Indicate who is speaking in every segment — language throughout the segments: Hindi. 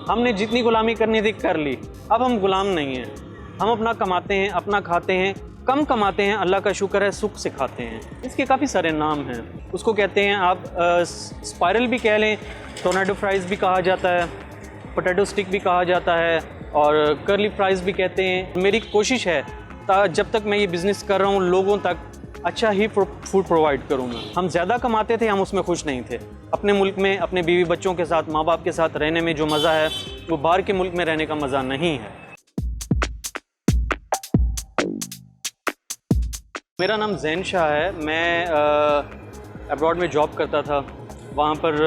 Speaker 1: हमने जितनी गुलामी करनी थी कर ली, अब हम गुलाम नहीं हैं। हम अपना कमाते हैं, अपना खाते हैं, कम कमाते हैं, अल्लाह का शुक्र है, सुख से खाते हैं। इसके काफ़ी सारे नाम हैं। उसको कहते हैं आप स्पाइरल भी कह लें, टोर्नाडो फ्राइज़ भी कहा जाता है, पोटैटो स्टिक भी कहा जाता है और कर्ली फ्राइज़ भी कहते हैं। मेरी कोशिश है जब तक मैं ये बिज़नेस कर रहा हूँ लोगों तक अच्छा ही फूड प्रोवाइड करूँ मैं। हम ज़्यादा कमाते थे, हम उसमें खुश नहीं थे। अपने मुल्क में अपने बीवी बच्चों के साथ, माँ बाप के साथ रहने में जो मज़ा है वो बाहर के मुल्क में रहने का मज़ा नहीं है। मेरा नाम ज़ैन शाह है। मैं अब्रॉड में जॉब करता था। वहाँ पर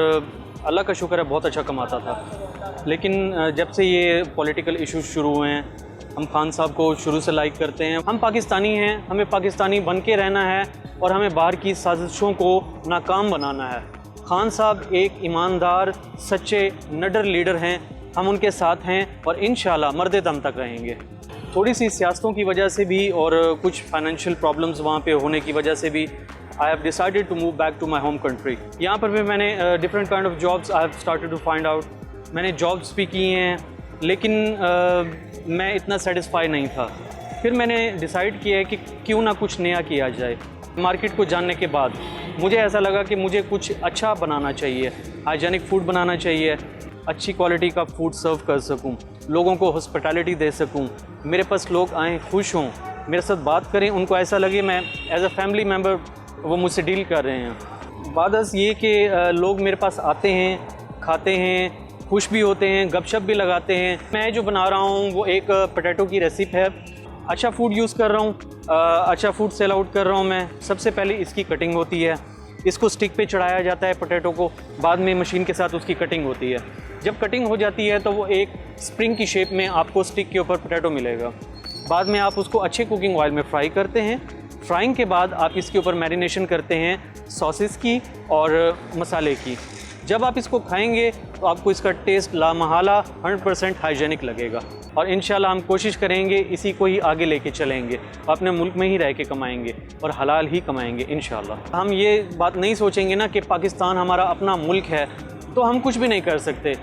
Speaker 1: अल्लाह का शुक्र है बहुत अच्छा कमाता था। लेकिन जब से ये पॉलिटिकल इश्यूज शुरू हुए हैं, हम खान साहब को शुरू से लाइक करते हैं। हम पाकिस्तानी हैं, हमें पाकिस्तानी बन के रहना है और हमें बाहर की साजिशों को नाकाम बनाना है। खान साहब एक ईमानदार, सच्चे, निडर लीडर हैं। हम उनके साथ हैं और इंशाल्लाह मर्दे दम तक रहेंगे। थोड़ी सी सियासतों की वजह से भी और कुछ फाइनेंशियल प्रॉब्लम्स वहाँ पे होने की वजह से भी I have decided to move back to my home country. यहाँ पर भी मैंने different kind of jobs I have started to find out. मैंने जॉब्स भी की हैं लेकिन मैं इतना सेटिस्फाई नहीं था। फिर मैंने डिसाइड किया है कि क्यों ना कुछ नया किया जाए। मार्केट को जानने के बाद मुझे ऐसा लगा कि मुझे कुछ अच्छा बनाना चाहिए, हाइजीनिक फूड बनाना चाहिए, अच्छी क्वालिटी का फूड सर्व कर सकूं, लोगों को हॉस्पिटैलिटी दे सकूं, मेरे पास लोग आएँ खुश हों, मेरे साथ बात करें, उनको ऐसा लगे मैं एज अ फैमिली मेम्बर वो मुझसे डील कर रहे हैं। बादस ये कि लोग मेरे पास आते हैं, खाते हैं, खुश भी होते हैं, गपशप भी लगाते हैं। मैं जो बना रहा हूँ वो एक पोटैटो की रेसिपी है। अच्छा फूड यूज़ कर रहा हूँ, अच्छा फूड सेल आउट कर रहा हूँ मैं। सबसे पहले इसकी कटिंग होती है, इसको स्टिक पे चढ़ाया जाता है पोटैटो को, बाद में मशीन के साथ उसकी कटिंग होती है। जब कटिंग हो जाती है तो वो एक स्प्रिंग की शेप में आपको स्टिक के ऊपर पोटैटो मिलेगा। बाद में आप उसको अच्छे कुकिंग ऑयल में फ्राई करते हैं। फ्राइंग के बाद आप इसके ऊपर मैरिनेशन करते हैं सॉसेस की और मसाले की। जब आप इसको खाएंगे तो आपको इसका टेस्ट लामहला 100% हाइजीनिक लगेगा और इंशाल्लाह हम कोशिश करेंगे इसी को ही आगे लेके चलेंगे, अपने मुल्क में ही रह के कमाएंगे और हलाल ही कमाएंगे इंशाल्लाह। हम ये बात नहीं सोचेंगे ना कि पाकिस्तान हमारा अपना मुल्क है तो हम कुछ भी नहीं कर सकते।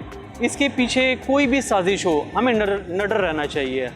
Speaker 1: इसके पीछे कोई भी साजिश हो, हमें निडर रहना चाहिए।